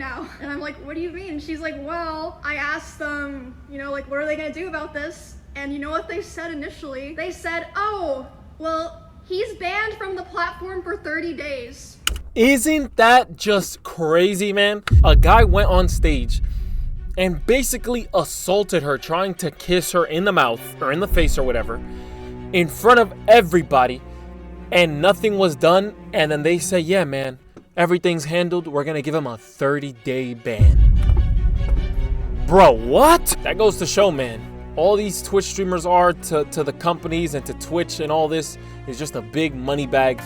now. And I'm like, what do you mean? She's like, well, I asked them, you know, like, what are they gonna do about this? And you know what they said initially? They said, oh, well, he's banned from the platform for 30 days. Isn't that just crazy, man? A guy went on stage and basically assaulted her, trying to kiss her in the mouth or in the face or whatever, in front of everybody, and nothing was done. And then they say, yeah, man, everything's handled. We're gonna give him a 30-day ban. Bro, what? That goes to show, man, all these Twitch streamers are to the companies and to Twitch, and all this is just a big money bag.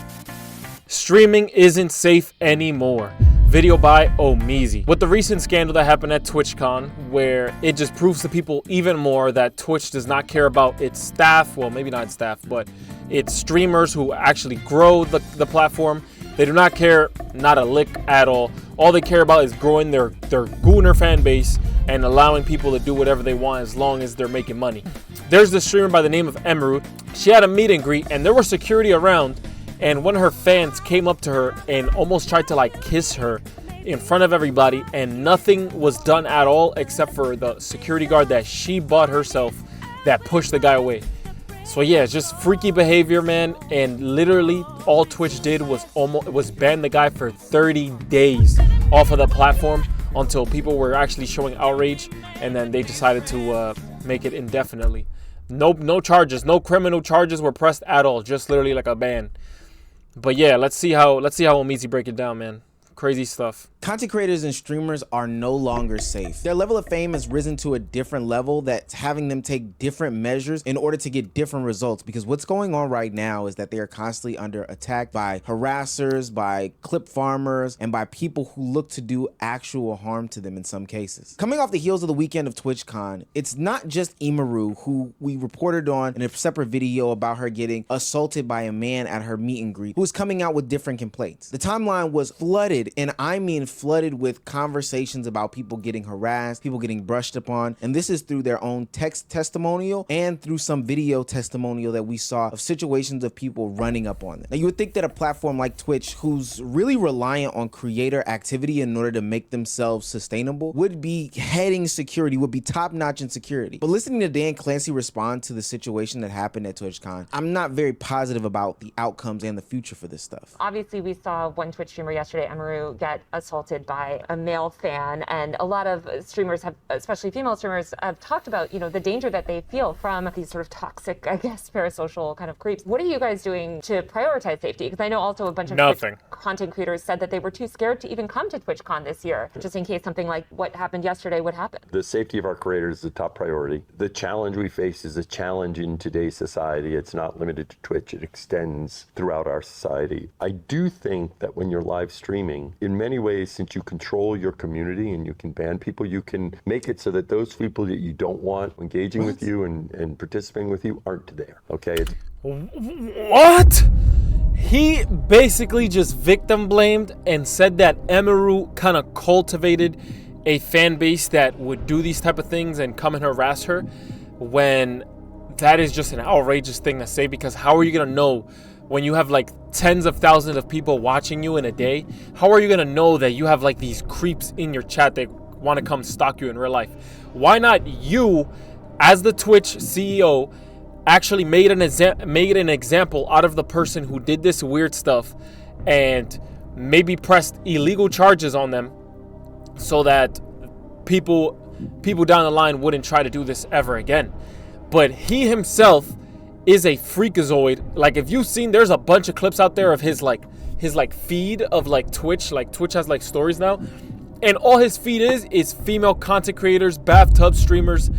Streaming isn't safe anymore. Video by Omizi. With the recent scandal that happened at TwitchCon, where it just proves to people even more that Twitch does not care about its staff, well, maybe not its staff, but its streamers who actually grow the platform. They do not care, not a lick at all. All they care about is growing their gooner fan base and allowing people to do whatever they want as long as they're making money. There's this streamer by the name of Emiru. She had a meet and greet, and there was security around, and one of her fans came up to her and almost tried to like kiss her in front of everybody, and nothing was done at all except for the security guard that she bought herself that pushed the guy away. So yeah, it's just freaky behavior, man. And literally all Twitch did was ban the guy for 30 days off of the platform until people were actually showing outrage, and then they decided to make it indefinitely. No charges, no criminal charges were pressed at all, just literally like a ban. But yeah, let's see how Omizi break it down, man. Crazy stuff. Content creators and streamers are no longer safe. Their level of fame has risen to a different level that's having them take different measures in order to get different results, because what's going on right now is that they are constantly under attack by harassers, by clip farmers, and by people who look to do actual harm to them in some cases. Coming off the heels of the weekend of TwitchCon, it's not just Emiru, who we reported on in a separate video about her getting assaulted by a man at her meet and greet, who was coming out with different complaints. The timeline was flooded, and I mean flooded, with conversations about people getting harassed, people getting brushed upon, and this is through their own text testimonial and through some video testimonial that we saw of situations of people running up on them. Now, you would think that a platform like Twitch, who's really reliant on creator activity in order to make themselves sustainable, would be heading security, would be top-notch in security. But listening to Dan Clancy respond to the situation that happened at TwitchCon, I'm not very positive about the outcomes and the future for this stuff. Obviously, we saw one Twitch streamer yesterday, Emiru, get assaulted by a male fan, and a lot of streamers have, especially female streamers, have talked about, you know, the danger that they feel from these sort of toxic, I guess, parasocial kind of creeps. What are you guys doing to prioritize safety? Because I know also a bunch of Twitch content creators said that they were too scared to even come to TwitchCon this year, just in case something like what happened yesterday would happen. The safety of our creators is the top priority. The challenge we face is a challenge in today's society. It's not limited to Twitch. It extends throughout our society. I do think that when you're live streaming, in many ways, since you control your community and you can ban people, you can make it so that those people that you don't want engaging with you and participating with you aren't there, okay? What? He basically just victim blamed and said that Emiru kind of cultivated a fan base that would do these type of things and come and harass her, when that is just an outrageous thing to say. Because how are you going to know when you have like tens of thousands of people watching you in a day? How are you going to know that you have like these creeps in your chat that want to come stalk you in real life? Why not you, as the Twitch CEO, actually made an example out of the person who did this weird stuff and maybe pressed illegal charges on them, so that people down the line wouldn't try to do this ever again? But he himself is a freakazoid. Like, if you've seen, there's a bunch of clips out there of his feed of like Twitch. Like, Twitch has like stories now, and all his feed is female content creators, bathtub streamers.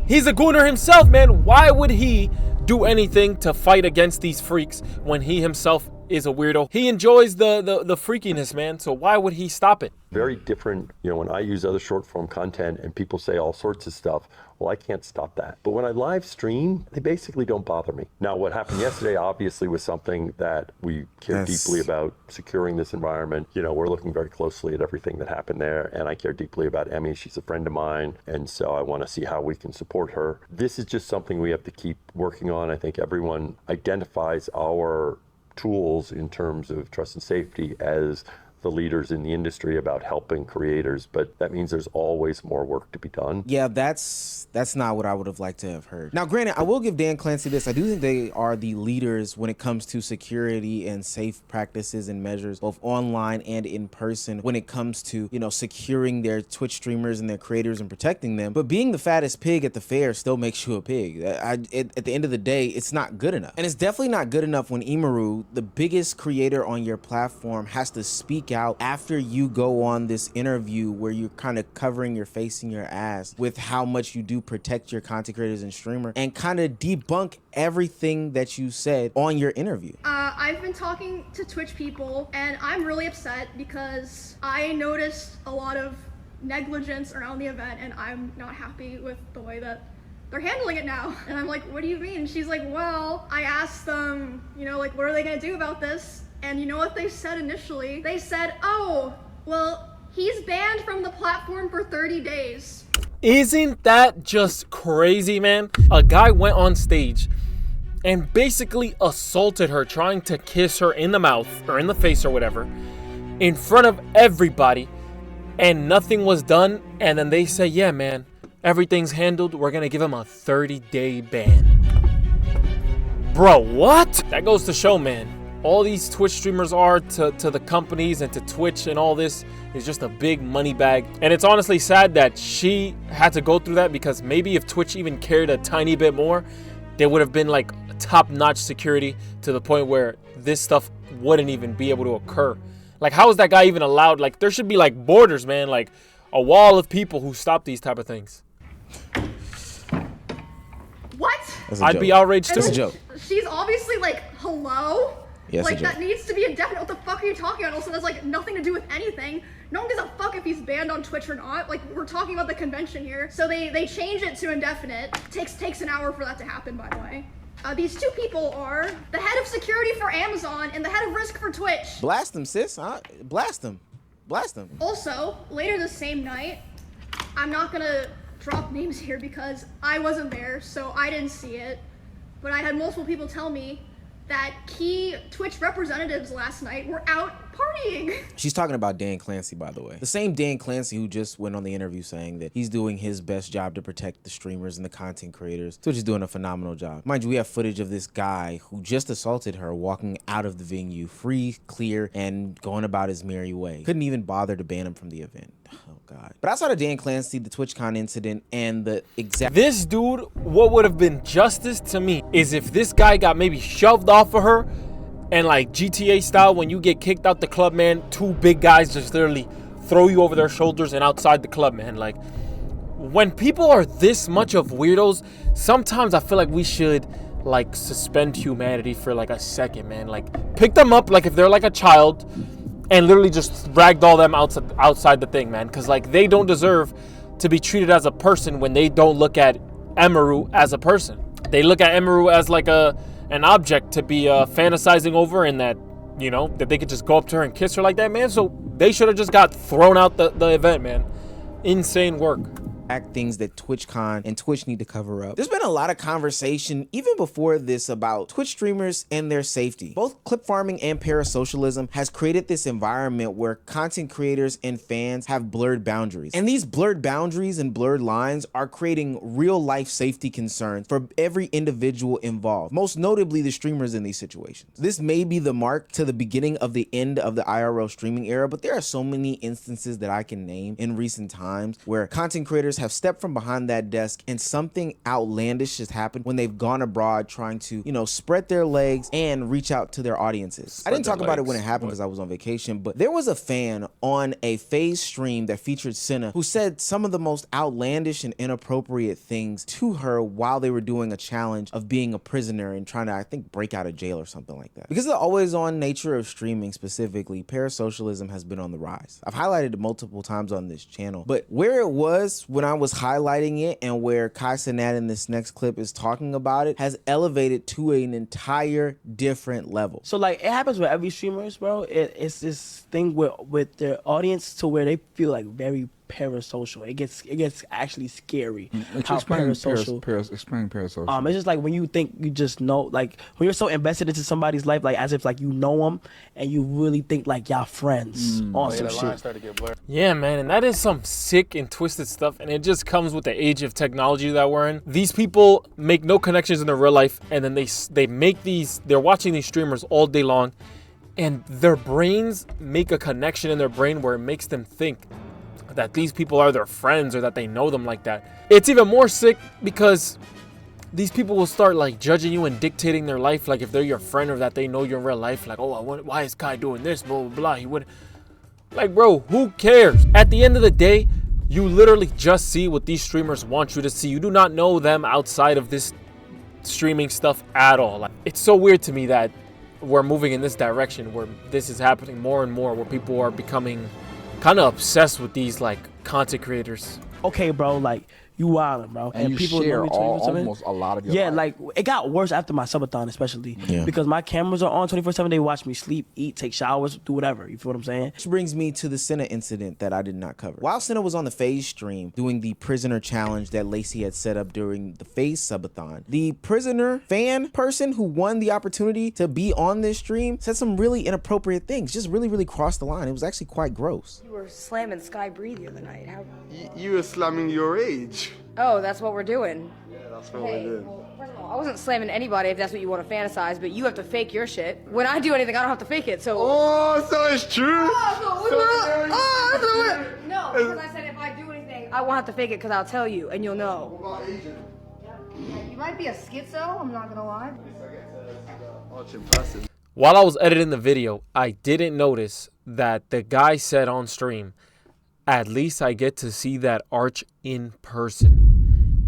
He's a gooner himself, man. Why would he do anything to fight against these freaks when he himself is a weirdo? He enjoys the freakiness, man. So why would he stop it? Very different, you know, when I use other short form content and people say all sorts of stuff, well, I can't stop that. But when I live stream, they basically don't bother me. Now, what happened yesterday obviously was something that we care deeply about, securing this environment. You know, we're looking very closely at everything that happened there, and I care deeply about Emmy. She's a friend of mine, and so I want to see how we can support her. This is just something we have to keep working on. I think everyone identifies our tools in terms of trust and safety as the leaders in the industry about helping creators, but that means there's always more work to be done. Yeah, that's not what I would have liked to have heard. Now, granted, I will give Dan Clancy this. I do think they are the leaders when it comes to security and safe practices and measures, both online and in person, when it comes to, you know, securing their Twitch streamers and their creators and protecting them. But being the fattest pig at the fair still makes you a pig. At the end of the day, it's not good enough. And it's definitely not good enough when Emiru, the biggest creator on your platform, has to speak out after you go on this interview where you're kind of covering your face and your ass with how much you do protect your content creators and streamer, and kind of debunk everything that you said on your interview. I've been talking to Twitch people, and I'm really upset because I noticed a lot of negligence around the event, and I'm not happy with the way that they're handling it now. And I'm like, what do you mean? She's like, well, I asked them, you know, like, what are they gonna do about this? And you know what they said initially? They said, oh, well, he's banned from the platform for 30 days. Isn't that just crazy, man? A guy went on stage and basically assaulted her, trying to kiss her in the mouth or in the face or whatever, in front of everybody, and nothing was done. And then they say, yeah, man, everything's handled. We're gonna give him a 30-day ban. Bro, what? That goes to show, man, all these Twitch streamers are to the companies and to Twitch, and all this is just a big money bag. And it's honestly sad that she had to go through that, because maybe if Twitch even cared a tiny bit more, there would have been like top-notch security to the point where this stuff wouldn't even be able to occur. Like, how is that guy even allowed? Like, there should be like borders, man, like a wall of people who stop these type of things. What? I'd be outraged too. That's a joke. She's obviously like, hello? Yeah, it's a like, joke. that needs to be indefinite. What the fuck are you talking about? Also, that's like nothing to do with anything. No one gives a fuck if he's banned on Twitch or not. Like, we're talking about the convention here. So they changed it to indefinite. Takes an hour for that to happen, by the way. These two people are the head of security for Amazon and the head of risk for Twitch. Blast them, sis. Blast them. Blast them. Also, later the same night, I'm not gonna drop names here because I wasn't there, so I didn't see it. But I had multiple people tell me that key Twitch representatives last night were out partying. She's talking about Dan Clancy, by the way. The same Dan Clancy who just went on the interview saying that he's doing his best job to protect the streamers and the content creators. Twitch is doing a phenomenal job. Mind you, we have footage of this guy who just assaulted her walking out of the venue, free, clear, and going about his merry way. Couldn't even bother to ban him from the event. Oh, God. But outside of Dan Clancy, the TwitchCon incident, and the exact... This dude, what would have been justice to me is if this guy got maybe shoved off of her, and like GTA style, when you get kicked out the club, man, two big guys just literally throw you over their shoulders and outside the club, man. Like, when people are this much of weirdos, sometimes I feel like we should like suspend humanity for like a second, man. Like, pick them up like if they're like a child and literally just ragdoll them outside the thing, man. Because like, they don't deserve to be treated as a person when they don't look at Emiru as a person. They look at Emiru as like an object to be fantasizing over, and that, you know, that they could just go up to her and kiss her like that, man. So they should have just got thrown out the event, man. Insane work. Things that TwitchCon and Twitch need to cover up. There's been a lot of conversation even before this about Twitch streamers and their safety. Both clip farming and parasocialism has created this environment where content creators and fans have blurred boundaries. And these blurred boundaries and blurred lines are creating real life safety concerns for every individual involved, most notably the streamers in these situations. This may be the mark to the beginning of the end of the IRL streaming era, but there are so many instances that I can name in recent times where content creators have stepped from behind that desk and something outlandish has happened when they've gone abroad trying to, you know, spread their legs and reach out to their audiences. I didn't talk about it when it happened because I was on vacation, but there was a fan on a FaZe stream that featured Senna who said some of the most outlandish and inappropriate things to her while they were doing a challenge of being a prisoner and trying to, I think, break out of jail or something like that. Because of the always on nature of streaming specifically, parasocialism has been on the rise. I've highlighted it multiple times on this channel, but where it was when I was highlighting it and where Kai Cenat in this next clip is talking about it has elevated to an entire different level. So like, it happens with every streamers, bro. It's this thing with their audience to where they feel like very parasocial. It gets actually scary. How Explain parasocial. explain parasocial. It's just like when you think you just know, like when you're so invested into somebody's life, like as if like you know them, and you really think like y'all friends on some shit. Yeah, man, and that is some sick and twisted stuff, and it just comes with the age of technology that we're in. These people make no connections in their real life, and then they're watching these streamers all day long, and their brains make a connection in their brain where it makes them think that these people are their friends or that they know them like that. It's even more sick because these people will start like judging you and dictating their life, like if they're your friend or that they know you in real life, like, oh, why is Kai doing this, blah, blah, blah. He would, like, bro, who cares? At the end of the day, you literally just see what these streamers want you to see. You do not know them outside of this streaming stuff at all. Like, it's so weird to me that we're moving in this direction where this is happening more and more, where people are becoming kind of obsessed with these like content creators. Okay, bro, like you wildin', bro. And you people share know me 24/7. almost a lot of your Yeah, life. like it got worse after my subathon, especially because my cameras are on 24/7. They watch me sleep, eat, take showers, do whatever. You feel what I'm saying? Which brings me to the Senna incident that I did not cover. While Senna was on the FaZe stream doing the prisoner challenge that Lacey had set up during the FaZe subathon, the prisoner fan person who won the opportunity to be on this stream said some really inappropriate things, just really crossed the line. It was actually quite gross. You were slamming Sky Bree the other night. How? You were slamming your age. Oh, that's what we're doing. Yeah, that's what we're doing. Well, first of all, I wasn't slamming anybody if that's what you want to fantasize, but you have to fake your shit. When I do anything, I don't have to fake it, so... Oh, so it's true? No, because I said if I do anything, I won't have to fake it because I'll tell you, and you'll know. What about Agent? Yeah, you might be a schizo, I'm not gonna lie. While I was editing the video, I didn't notice that the guy said on stream, at least I get to see that arch in person.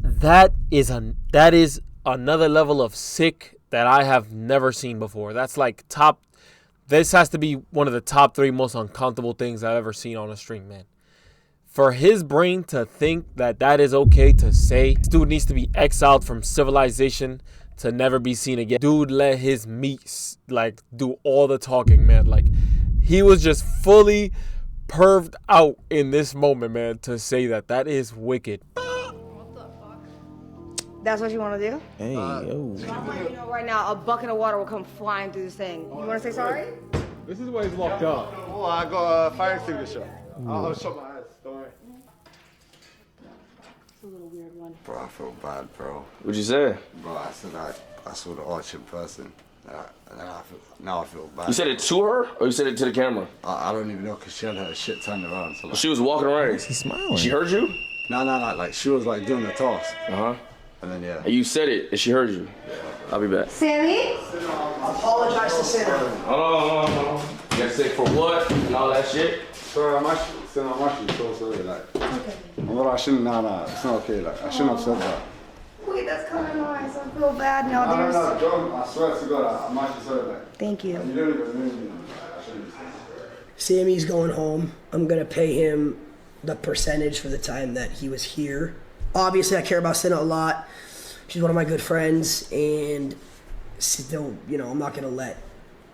That is another level of sick that I have never seen before. That's like this has to be one of the top 3 most uncomfortable things I've ever seen on a stream, man. For his brain to think that that is okay to say, this dude needs to be exiled from civilization to never be seen again. Dude let his meat like do all the talking, man. Like he was just fully perved out in this moment, man, to say that. That is wicked. That's what you want to do? Hey, yo. So I'm letting you know right now, a bucket of water will come flying through this thing. You want to say sorry? This is why he's locked up. Oh, I got a fire extinguisher. I'll shut my eyes, don't worry. It's a little weird one. Bro, I feel bad, bro. What'd you say? Bro, I said I saw the arch in person. And now I feel bad. You said it to her, or you said it to the camera? I don't even know, because she had her shit turned around. So, like, she was walking around. He's smiling. She heard you? No. Like, she was, like, doing the toss. Uh-huh. And then, yeah. And you said it, and she heard you. I'll be back. Sammy? Apologize to Sarah. Hold on. You gotta say for what and all that shit? Sorry, I'm actually so sorry. Like, okay. Well, I shouldn't, it's not okay. Like, I shouldn't have said that. Wait, that's kind of nice. I feel bad now. No, John, I swear to God, I'm actually sorry. Like, Thank you. You don't even know me. I shouldn't have said that. Sammy's going home. I'm gonna pay him the percentage for the time that he was here. Obviously, I care about Senna a lot. She's one of my good friends, and still, I'm not gonna let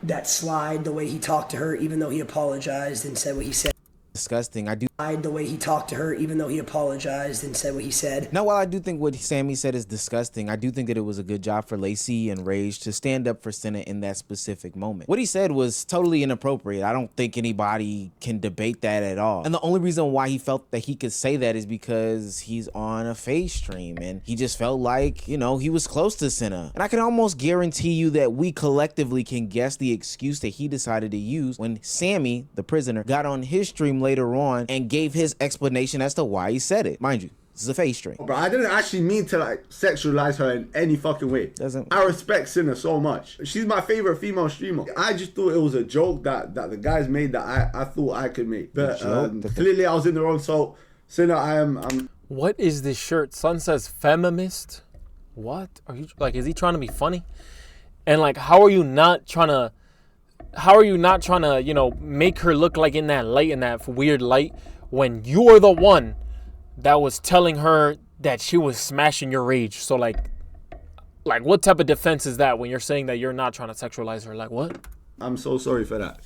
that slide the way he talked to her, even though he apologized and said what he said. Disgusting. The way he talked to her, even though he apologized and said what he said. Now, while I do think what Sammy said is disgusting, I do think that it was a good job for Lacey and Rage to stand up for Senna in that specific moment. What he said was totally inappropriate. I don't think anybody can debate that at all. And the only reason why he felt that he could say that is because he's on a FaZe stream and he just felt like, he was close to Senna. And I can almost guarantee you that we collectively can guess the excuse that he decided to use when Sammy, the prisoner, got on his stream later on and gave his explanation as to why he said it. Mind you, this is a FaZe stream. Bro, I didn't actually mean to like sexualize her in any fucking way. I respect Senna so much. She's my favorite female streamer. I just thought it was a joke that the guys made that I thought I could make. But clearly I was in the wrong. So Senna, I'm. What is this shirt? Son says feminist. What are you like? Is he trying to be funny? And like, how are you not trying to, make her look like in that light, in that weird light, when you're the one that was telling her that she was smashing your rage? So like what type of defense is that when you're saying that you're not trying to sexualize her? Like what? I'm so sorry for that.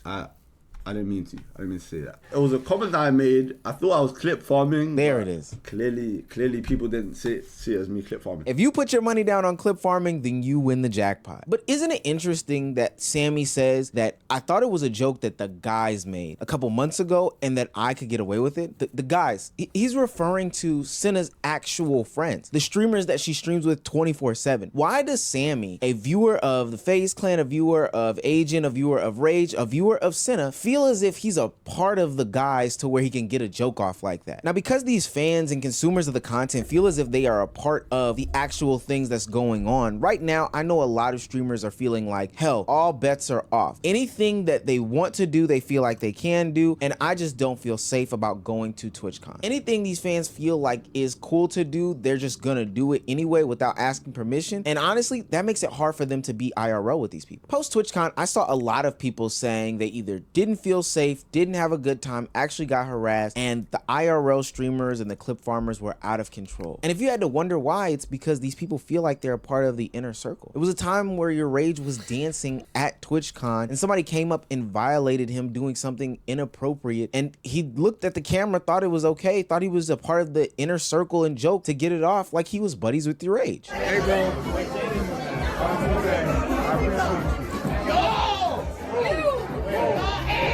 I I didn't mean to say that. It was a comment that I made. I thought I was clip farming. There it is. Clearly people didn't see it as me clip farming. If you put your money down on clip farming, then you win the jackpot. But isn't it interesting that Sammy says that I thought it was a joke that the guys made a couple months ago and that I could get away with it? The guys, he's referring to Senna's actual friends, the streamers that she streams with 24/7. Why does Sammy, a viewer of the FaZe Clan, a viewer of Agent, a viewer of Rage, a viewer of Senna, feel as if he's a part of the guys to where he can get a joke off like that? Now, because these fans and consumers of the content feel as if they are a part of the actual things that's going on, right now, I know a lot of streamers are feeling like, hell, all bets are off. Anything that they want to do, they feel like they can do, and I just don't feel safe about going to TwitchCon. Anything these fans feel like is cool to do, they're just gonna do it anyway without asking permission, and honestly, that makes it hard for them to be IRL with these people. Post TwitchCon, I saw a lot of people saying they either didn't feel safe, didn't have a good time, actually got harassed, and the IRL streamers and the clip farmers were out of control. And if you had to wonder why, it's because these people feel like they're a part of the inner circle. It was a time where your Rage was dancing at TwitchCon and somebody came up and violated him doing something inappropriate, and he looked at the camera, thought it was okay, thought he was a part of the inner circle and joke to get it off like he was buddies with your Rage. Hey, bro.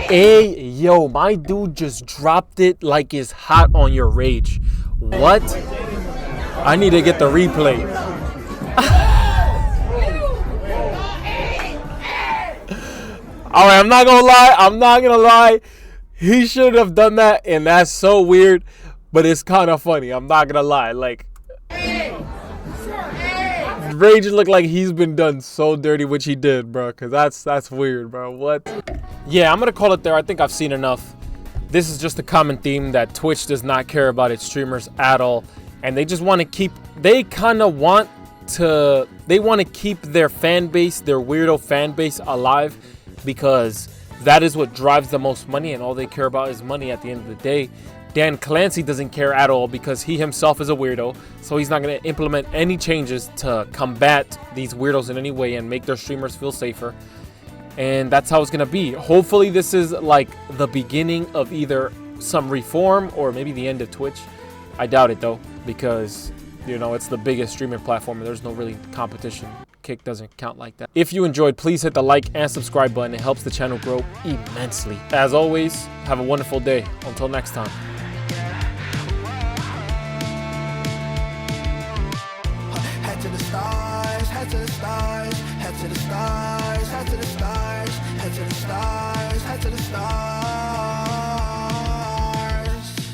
Hey, yo, my dude just dropped it like it's hot on your Rage. What? I need to get the replay. All right, I'm not gonna lie. He should have done that, and that's so weird, but it's kind of funny. I'm not gonna lie. Like, Rage looked like he's been done so dirty, which he did, bro. Cause that's weird, bro. What? Yeah, I'm gonna call it there. I think I've seen enough. This is just a common theme that Twitch does not care about its streamers at all, and they just want to keep. They want to keep their fan base, their weirdo fan base, alive, because that is what drives the most money, and all they care about is money at the end of the day. Dan Clancy doesn't care at all because he himself is a weirdo, so he's not going to implement any changes to combat these weirdos in any way and make their streamers feel safer. And that's how it's going to be. Hopefully this is like the beginning of either some reform or maybe the end of Twitch. I doubt it though, because, you know, it's the biggest streaming platform and there's no really competition. Kick doesn't count like that. If you enjoyed, please hit the like and subscribe button. It helps the channel grow immensely. As always, have a wonderful day. Until next time. Head to the stars, head to the stars, head to the stars, head to the stars, head to the stars, head to the stars.